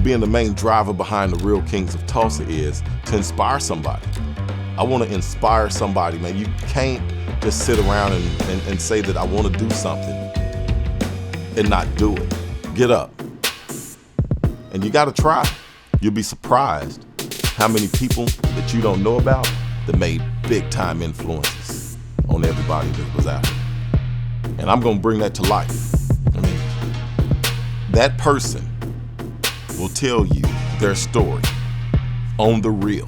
being the main driver behind the Real Kings of Tulsa is to inspire somebody. I want to inspire somebody, man. You can't just sit around and say that I want to do something and not do it. Get up. And you got to try. You'll be surprised how many people that you don't know about that made big time influences on everybody that was out there. And I'm going to bring that to life. I mean, that person will tell you their story on the real.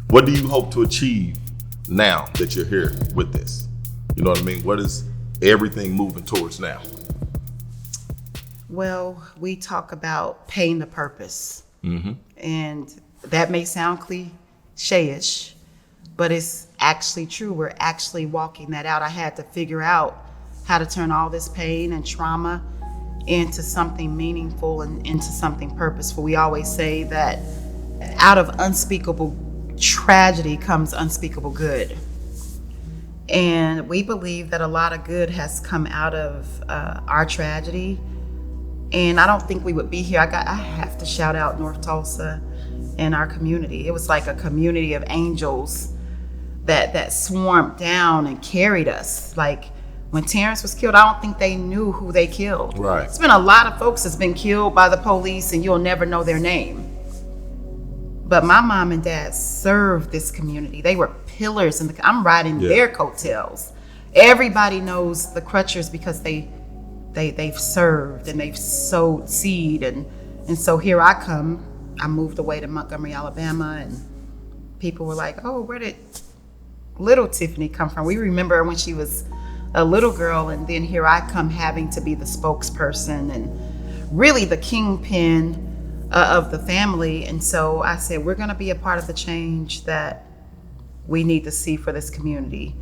What do you hope to achieve now that you're here with this? You know what I mean? What is everything moving towards now? Well, we talk about paying the purpose. Mm-hmm. And that may sound cliche-ish, but it's actually true. We're actually walking that out. I had to figure out how to turn all this pain and trauma into something meaningful and into something purposeful. We always say that out of unspeakable tragedy comes unspeakable good. And we believe that a lot of good has come out of our tragedy. And I don't think we would be here. I have to shout out North Tulsa and our community. It was like a community of angels that swarmed down and carried us. Like when Terrence was killed, I don't think they knew who they killed. Right. It's been a lot of folks that's been killed by the police and you'll never know their name. But my mom and dad served this community. They were pillars I'm riding their coattails. Everybody knows the Crutchers because they've served and they've sowed seed. And so here I come. I moved away to Montgomery, Alabama, and people were like, oh, where did little Tiffany come from? We remember her when she was a little girl, and then here I come having to be the spokesperson and really the kingpin of the family. And so I said, we're going to be a part of the change that we need to see for this community.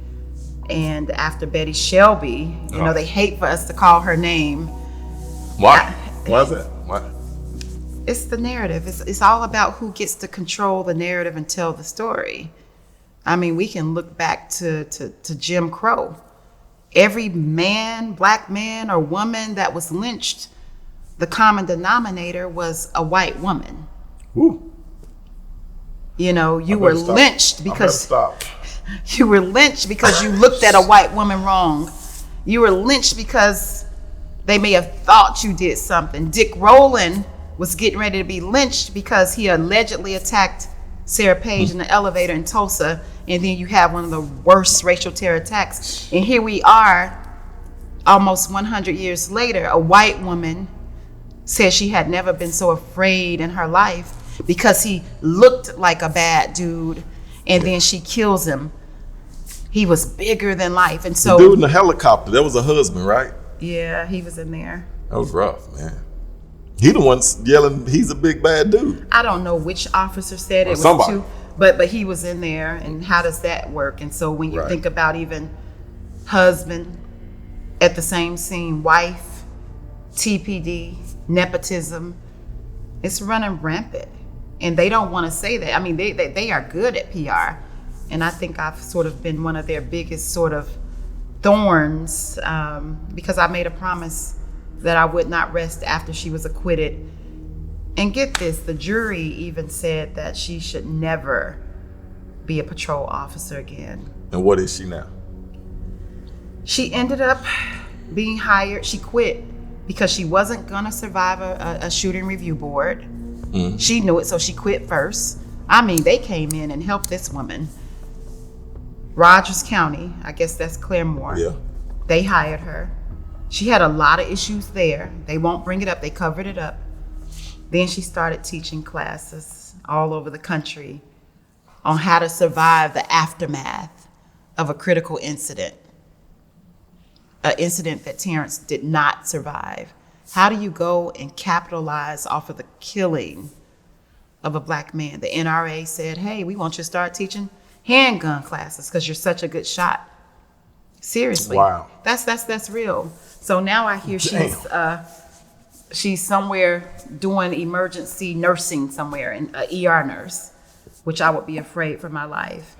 And after Betty Shelby, they hate for us to call her name. Why? Why is that? Why? It's the narrative. It's all about who gets to control the narrative and tell the story. I mean, we can look back to Jim Crow. Every man, black man or woman that was lynched, the common denominator was a white woman. Woo. You were lynched because you were lynched because you looked at a white woman wrong. You were lynched because they may have thought you did something. Dick Rowland was getting ready to be lynched because he allegedly attacked Sarah Page in the elevator in Tulsa. And then you have one of the worst racial terror attacks. And here we are, almost 100 years later, a white woman said she had never been so afraid in her life because he looked like a bad dude. And then she kills him. He was bigger than life. And so the dude in the helicopter, that was a husband, right? Yeah, he was in there. That was rough, man. He the one yelling, he's a big bad dude. I don't know which officer said it was somebody. Two, but he was in there. And how does that work? And so when you think about even husband at the same scene, wife, TPD, nepotism, it's running rampant. And they don't want to say that. I mean, they are good at PR. And I think I've sort of been one of their biggest sort of thorns because I made a promise that I would not rest after she was acquitted. And get this, the jury even said that she should never be a patrol officer again. And what is she now? She ended up being hired. She quit because she wasn't going to survive a shooting review board. Mm-hmm. She knew it, so she quit first. I mean, they came in and helped this woman. Rogers County, I guess that's Claremore. Yeah. They hired her. She had a lot of issues there. They won't bring it up. They covered it up. Then she started teaching classes all over the country on how to survive the aftermath of a critical incident, an incident that Terrence did not survive. How do you go and capitalize off of the killing of a black man? The NRA said, hey, we want you to start teaching handgun classes because you're such a good shot. Seriously. Wow. That's real. So now I hear she's somewhere doing emergency nursing somewhere, an ER nurse, which I would be afraid for my life.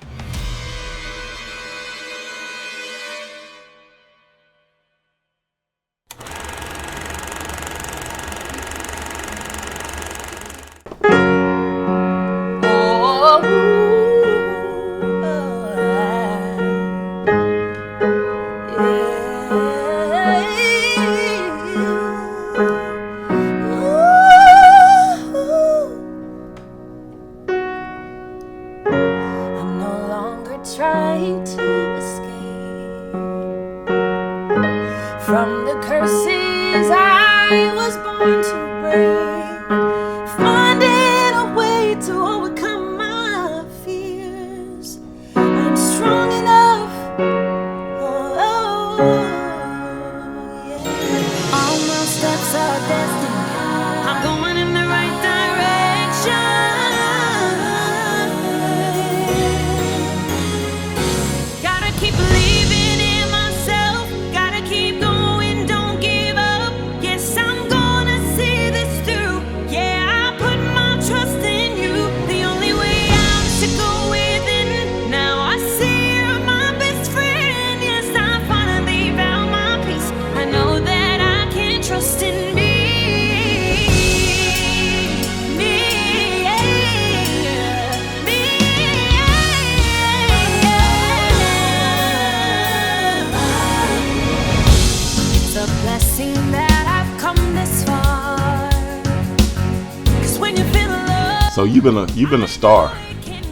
curses I was born to break, finding a way to overcome my fears. I'm strong enough. Oh, yeah. All my steps are destined. I'm going in the right direction. Gotta keep believing in myself. Gotta keep going, don't give up. Yes, I'm gonna see this through. Yeah, I put my trust in you. The only way out is to go within. Now I see you're my best friend. Yes, I finally found my peace. I know that I can trust in me. It's a blessing that I've come this far. 'Cause when you feel love, So you've been a star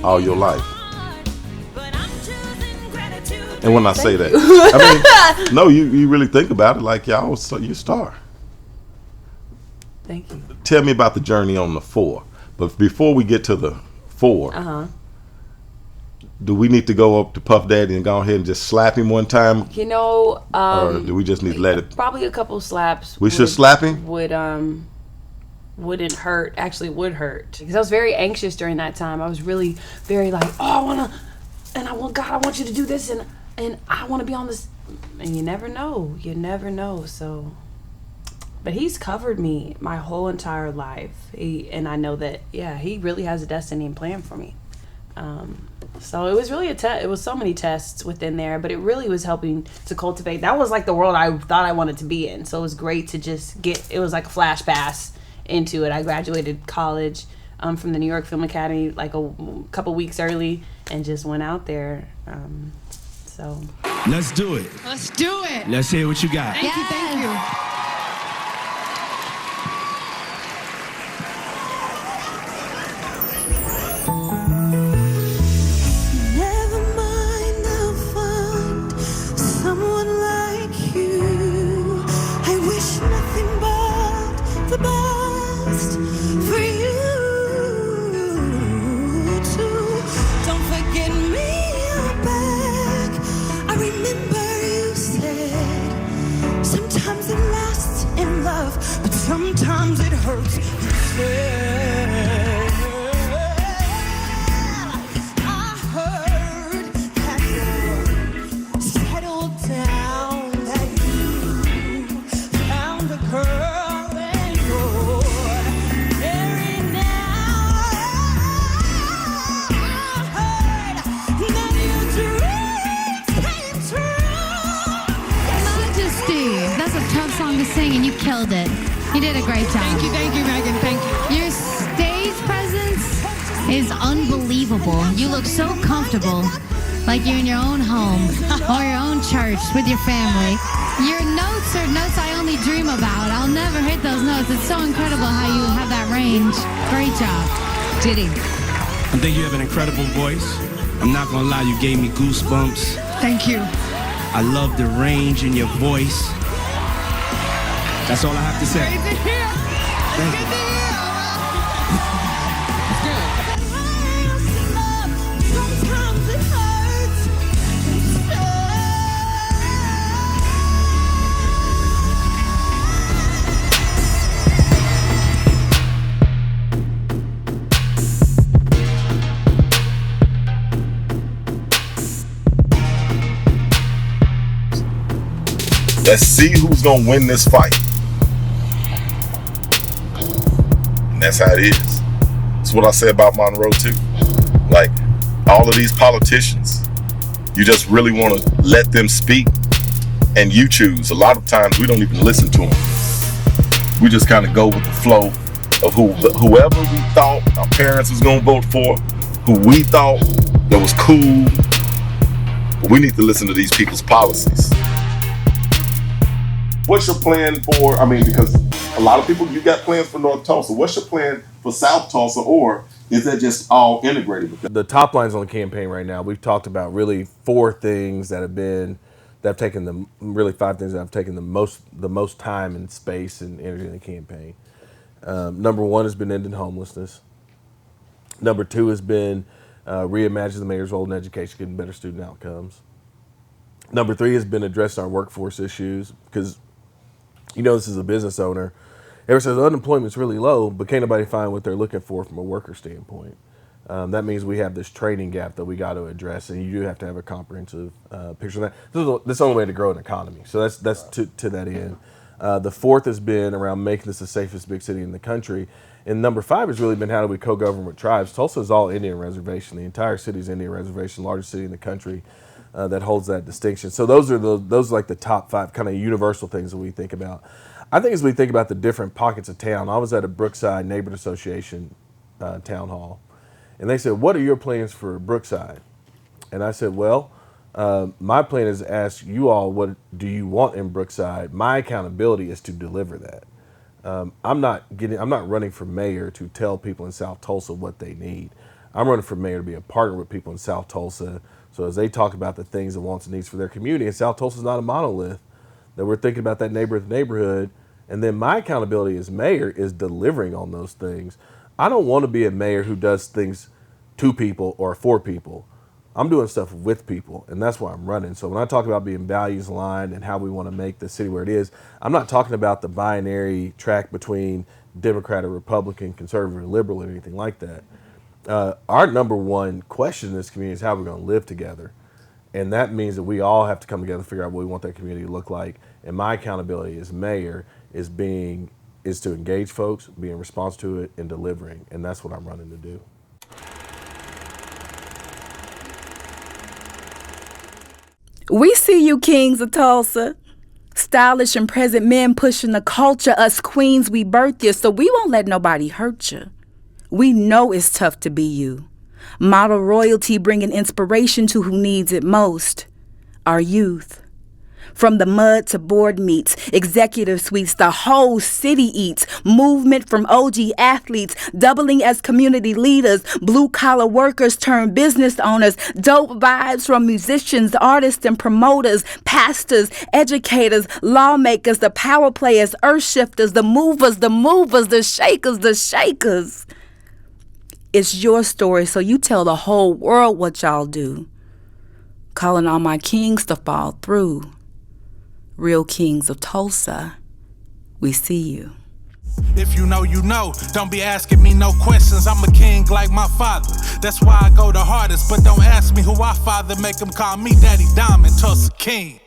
all your life. but I'm choosing gratitude. And when I say that, I mean, no, you really think about it like y'all, you a star. Thank you. Tell me about the journey on the 4. But before we get to the 4, do we need to go up to Puff Daddy and go ahead and just slap him one time, You know, or do we just need to let it? probably a couple slaps. We should slap him. Wouldn't hurt. Actually, would hurt because I was very anxious during that time. I was really very like, oh, I wanna, and I want God. I want you to do this, and I want to be on this. And you never know. You never know. So, but He's covered me my whole entire life. And I know that He really has a destiny and plan for me. So it was really it was so many tests within there, but it really was helping to cultivate. That was like the world I thought I wanted to be in. So it was great to just it was like a flash pass into it. I graduated college from the New York Film Academy like a couple weeks early and just went out there. So Let's do it. Let's do it. Let's hear what you got. Thank you, thank you. Never mind, I'll find someone like you. I wish nothing but the best for you too. Don't forget me, you're back. I remember you said sometimes it lasts in love, but sometimes it hurts instead. I heard that you're settled down, that you found a girl and you're married now. I heard that your dreams came true. Majesty. That's a tough song to sing, and you killed it. You did a great job. Thank you, Megan. Thank you. Your stage presence is unbelievable. You look so comfortable, like you're in your own home or your own church with your family. Your notes are notes I only dream about. I'll never hit those notes. It's so incredible how you have that range. Great job. Diddy. I think you have an incredible voice. I'm not gonna lie, you gave me goosebumps. Thank you. I love the range in your voice. That's all I have to say. Great to hear. Thank Good you. to hear. Sometimes it hurts Let's see who's gonna win this fight. And that's how it is. That's what I say about Monroe too. Like all of these politicians, you just really want to let them speak and you choose. A lot of times we don't even listen to them. We just kind of go with the flow of whoever we thought our parents was gonna vote for, who we thought that was cool. But we need to listen to these people's policies. What's your plan for, because a lot of people, you got plans for North Tulsa. What's your plan for South Tulsa, or is that just all integrated? The top lines on the campaign right now, we've talked about really 4 things that have been that have taken really 5 things that have taken the most time and space and energy in the campaign. Number 1 has been ending homelessness. Number 2 has been reimagine the mayor's role in education, getting better student outcomes. Number 3 has been addressing our workforce issues, because this is a business owner. Everyone says unemployment's really low, but can't nobody find what they're looking for from a worker standpoint. That means we have this training gap that we got to address, and you do have to have a comprehensive picture of that. That's the only way to grow an economy. So that's to that end. The 4th has been around making this the safest big city in the country. And number 5 has really been how do we co-govern with tribes. Tulsa is all Indian reservation. The entire city is Indian reservation, largest city in the country that holds that distinction. So those are like the top 5 kind of universal things that we think about. I think as we think about the different pockets of town, I was at a Brookside Neighborhood Association town hall, and they said, "What are your plans for Brookside?" And I said, "Well, my plan is to ask you all, what do you want in Brookside? My accountability is to deliver that. I'm not running for mayor to tell people in South Tulsa what they need. I'm running for mayor to be a partner with people in South Tulsa. So as they talk about the things and wants and needs for their community, and South Tulsa is not a monolith, that we're thinking about that neighborhood. And then my accountability as mayor is delivering on those things. I don't want to be a mayor who does things to people or for people. I'm doing stuff with people, and that's why I'm running. So when I talk about being values aligned and how we want to make the city where it is, I'm not talking about the binary track between Democrat or Republican, conservative or liberal or anything like that. Our number 1 question in this community is how we're going to live together. And that means that we all have to come together and figure out what we want that community to look like. And my accountability as mayor is to engage folks, be in response to it, and delivering. And that's what I'm running to do. We see you, kings of Tulsa. Stylish and present men pushing the culture. Us queens, we birthed you, so we won't let nobody hurt you. We know it's tough to be you. Model royalty bringing inspiration to who needs it most. Our youth. From the mud to board meets, executive suites, the whole city eats. Movement from OG athletes, doubling as community leaders. Blue-collar workers turn business owners. Dope vibes from musicians, artists, and promoters. Pastors, educators, lawmakers, the power players, earth shifters, the movers, the shakers. It's your story, so you tell the whole world what y'all do. Calling all my kings to fall through. Real kings of Tulsa, we see you. If you know, you know. Don't be asking me no questions. I'm a king like my father. That's why I go the hardest. But don't ask me who I father. Make them call me Daddy Diamond, Tulsa King.